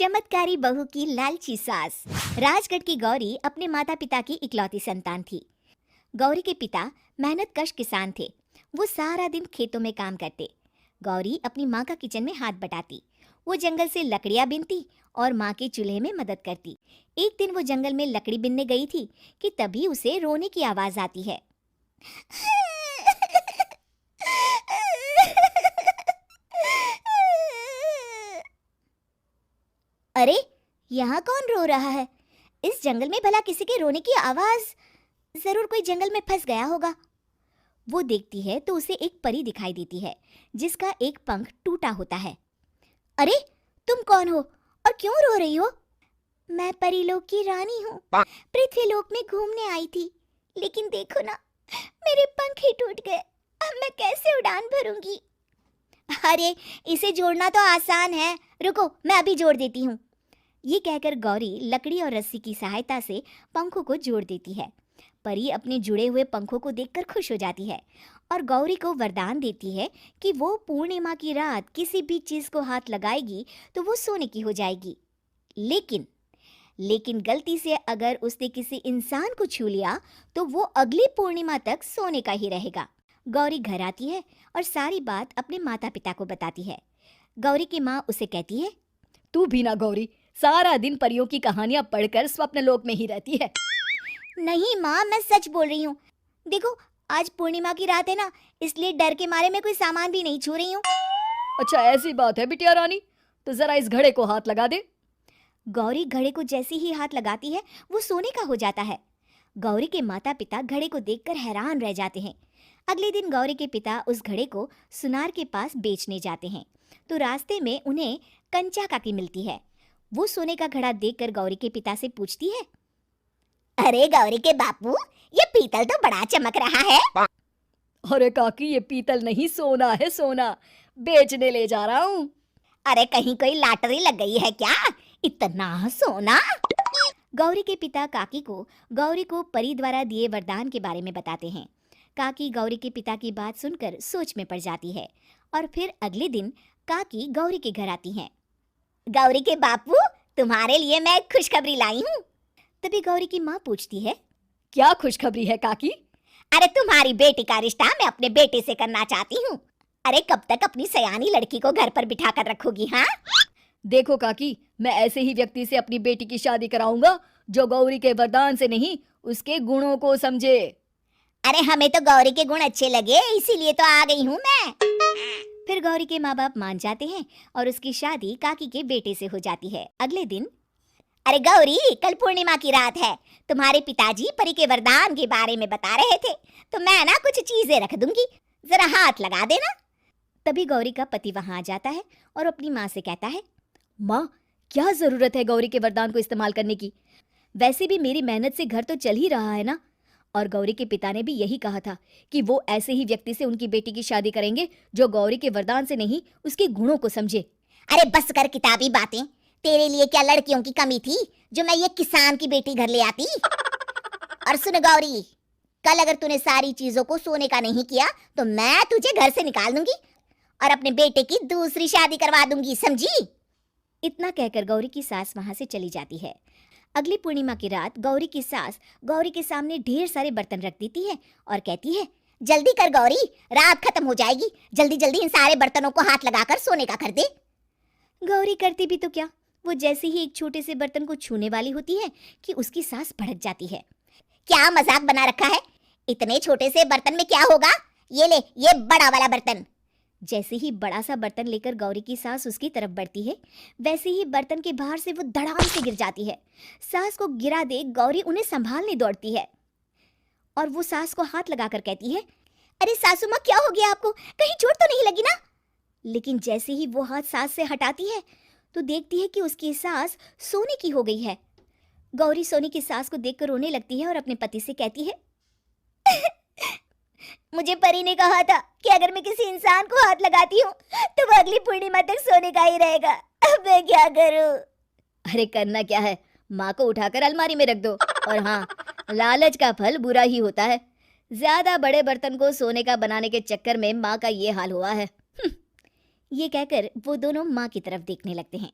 चमत्कारी बहू की लालची सास। राजगढ़ की गौरी अपने माता पिता की इकलौती संतान थी। गौरी के पिता मेहनतकश किसान थे। वो सारा दिन खेतों में काम करते। गौरी अपनी माँ का किचन में हाथ बटाती। वो जंगल से लकड़ियाँ बीनती और माँ के चूल्हे में मदद करती। एक दिन वो जंगल में लकड़ी बीनने गई थी कि तभी उसे रोने की आवाज आती है। अरे, यहाँ कौन रो रहा है? इस जंगल में भला किसी के रोने की आवाज? जरूर कोई जंगल में फंस गया होगा। वो देखती है तो उसे एक परी दिखाई देती है जिसका एक पंख टूटा होता है। अरे, तुम कौन हो और क्यों रो रही हो? मैं परीलोक की रानी हूँ। पृथ्वीलोक में घूमने आई थी, लेकिन देखो ना, मेरे पंख ही टूट गए। अब मैं कैसे उड़ान भरूंगी? अरे, इसे जोड़ना तो आसान है। रुको, मैं अभी जोड़ देती हूँ। ये कहकर गौरी लकड़ी और रस्सी की सहायता से पंखों को जोड़ देती है। परी अपने जुड़े हुए पंखों को देखकर खुश हो जाती है और गौरी को वरदान देती है कि वो पूर्णिमा की रात किसी भी चीज को हाथ लगाएगी तो वो सोने की हो जाएगी। लेकिन गलती से अगर उसने किसी इंसान को छू लिया तो वो अगली पूर्णिमा तक सोने का ही रहेगा। गौरी घर आती है और सारी बात अपने माता पिता को बताती है। गौरी की माँ उसे कहती है, तू भी ना गौरी, सारा दिन परियों की कहानियां पढ़कर स्वप्न लोक में ही रहती है। नहीं माँ, मैं सच बोल रही हूँ। देखो, आज पूर्णिमा की रात है ना, इसलिए डर के मारे मैं कोई सामान भी नहीं छू रही हूँ। अच्छा, ऐसी बात है बिटिया रानी, तो जरा इस घड़े को हाथ लगा दे। गौरी घड़े को जैसे ही हाथ लगाती है वो सोने का हो जाता है। गौरी के माता पिता घड़े को देखकर हैरान रह जाते हैं। अगले दिन गौरी के पिता उस घड़े को सुनार के पास बेचने जाते हैं तो रास्ते में उन्हें कंचा काकी मिलती है। वो सोने का घड़ा देखकर गौरी के पिता से पूछती है, अरे गौरी के बापू, ये पीतल तो बड़ा चमक रहा है। अरे काकी, ये पीतल नहीं, सोना है, सोना। बेचने ले जा रहा हूँ। अरे कहीं कोई लॉटरी लग गई है क्या? इतना सोना? गौरी के पिता काकी को गौरी को परी द्वारा दिए वरदान के बारे में बताते हैं। काकी गौरी के पिता की बात सुनकर सोच में पड़ जाती है और फिर अगले दिन काकी गौरी के घर आती हैं। गौरी के बापू, तुम्हारे लिए मैं एक खुशखबरी लाई हूँ। तभी गौरी की माँ पूछती है, क्या खुशखबरी है काकी? अरे तुम्हारी बेटी का रिश्ता मैं अपने बेटे से करना चाहती हूँ। अरे कब तक अपनी सयानी लड़की को घर पर बिठा कर रखोगी? हाँ, देखो काकी, मैं ऐसे ही व्यक्ति से अपनी बेटी की शादी कराऊंगा जो गौरी के वरदान से नहीं, उसके गुणों को समझे। अरे हमें तो गौरी के गुण अच्छे लगे, इसीलिए तो आ गई हूँ मैं। फिर गौरी के माँ बाप मान जाते हैं और उसकी शादी काकी के बेटे से हो जाती है। अगले दिन, अरे गौरी, कल पूर्णिमा की रात है। तुम्हारे पिताजी परी के वरदान के बारे में बता रहे थे, तो मैं ना कुछ चीजें रख दूंगी, जरा हाथ लगा देना। तभी गौरी का पति वहां आ जाता है और अपनी माँ से कहता है, माँ, क्या जरूरत है गौरी के वरदान को इस्तेमाल करने की? वैसे भी मेरी मेहनत से घर तो चल ही रहा है ना। और गौरी के पिता ने भी यही कहा था कि वो ऐसे ही व्यक्ति से उनकी बेटी की शादी करेंगे जो गौरी के वरदान से नहीं, उसके गुणों को समझे। अरे बस कर किताबी बातें। तेरे लिए क्या लड़कियों की कमी थी जो मैं ये किसान की बेटी घर ले आती? और सुन गौरी, कल अगर तूने सारी चीजों को सोने का नहीं किया तो मैं तुझे घर से निकाल दूंगी और अपने बेटे की दूसरी शादी करवा दूंगी, समझी? इतना कहकर गौरी की सास वहां से चली जाती है। अगली पूर्णिमा की रात गौरी की सास गौरी के सामने ढेर सारे बर्तन रख देती है और कहती है, जल्दी कर गौरी, रात खत्म हो जाएगी। जल्दी जल्दी इन सारे बर्तनों को हाथ लगाकर सोने का कर दे। गौरी करती भी तो क्या, वो जैसे ही एक छोटे से बर्तन को छूने वाली होती है कि उसकी सास भड़क जाती है। क्या मजाक बना रखा है? इतने छोटे से बर्तन में क्या होगा? ये ले, ये बड़ा वाला बर्तन। जैसे ही बड़ा सा बर्तन लेकर गौरी की सास उसकी तरफ बढ़ती है, वैसे ही बर्तन के बाहर से वो धड़ाम से गिर जाती है। सास को गिरा देख गौरी उन्हें संभालने दौड़ती है और वो सास को हाथ लगाकर कहती है, अरे सासू माँ, क्या हो गया आपको? कहीं चोट तो नहीं लगी ना? लेकिन जैसे ही वो हाथ सास से हटाती है तो देखती है कि उसकी सास सोने की हो गई है। गौरी सोने की सास को देखकर रोने लगती है और अपने पति से कहती है, मुझे परी ने कहा था कि अगर मैं किसी इंसान को हाथ लगाती हूँ तो वो अगली पूर्णिमा तक सोने का ही रहेगा। अब मैं क्या करूँ? अरे करना क्या है, माँ को उठाकर अलमारी में रख दो। और हाँ, लालच का फल बुरा ही होता है। ज्यादा बड़े बर्तन को सोने का बनाने के चक्कर में माँ का ये हाल हुआ है। ये कहकर वो दोनों माँ की तरफ देखने लगते हैं।